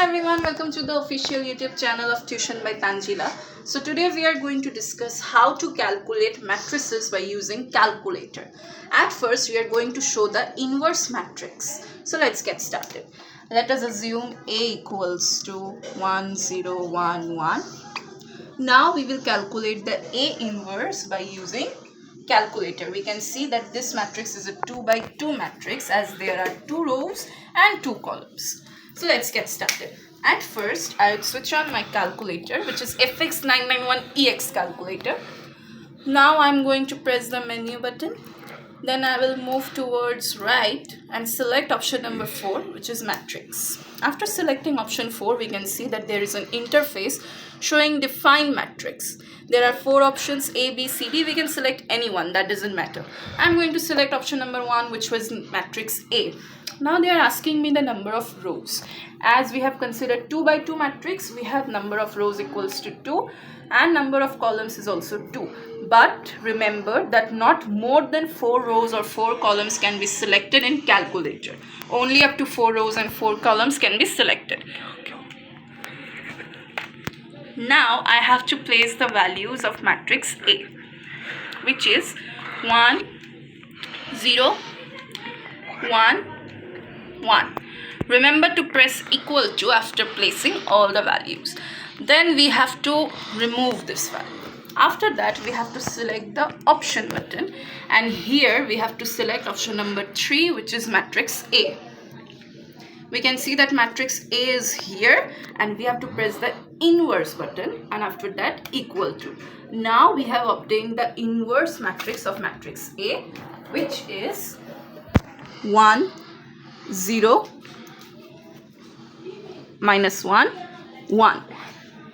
everyone, welcome to the official YouTube channel of Tuition by Tanjila. So today we are going to discuss how to calculate matrices by using calculator. At first we are going to show the inverse matrix. So let's get started. Let us assume A equals to 1 0 1 1. Now we will calculate the A inverse by using calculator. We can see that this matrix is a 2 by 2 matrix as there are 2 rows and 2 columns. So let's get started. At first, I will switch on my calculator, which is FX991EX calculator. Now I'm going to press the menu button. Then I will move towards right and select option number 4, which is matrix. After selecting option 4, we can see that there is an interface showing define matrix. There are 4 options A, B, C, D. We can select any one, that doesn't matter. I'm going to select option number 1, which was matrix A. Now they are asking me the number of rows. As we have considered 2 by 2 matrix, we have number of rows equals to 2 and number of columns is also 2. But remember that not more than 4 rows or 4 columns can be selected in calculator. Only up to 4 rows and 4 columns can be selected. Now I have to place the values of matrix A, which is 1 0 1 1. Remember to press equal to after placing all the values. Then we have to remove this value. After that, we have to select the option button, and here we have to select option number 3, which is matrix A. We can see that matrix A is here, and we have to press the inverse button, and after that equal to. Now we have obtained the inverse matrix of matrix A, which is 1 0 minus 1 1.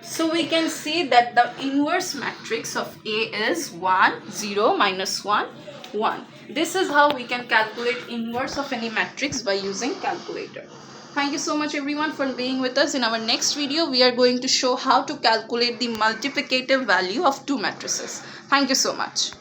So we can see that the inverse matrix of A is 1 0 minus 1 1. This is how we can calculate inverse of any matrix by using calculator. Thank you so much everyone for being with us. In our next video, we are going to show how to calculate the multiplicative value of 2 matrices. Thank you so much.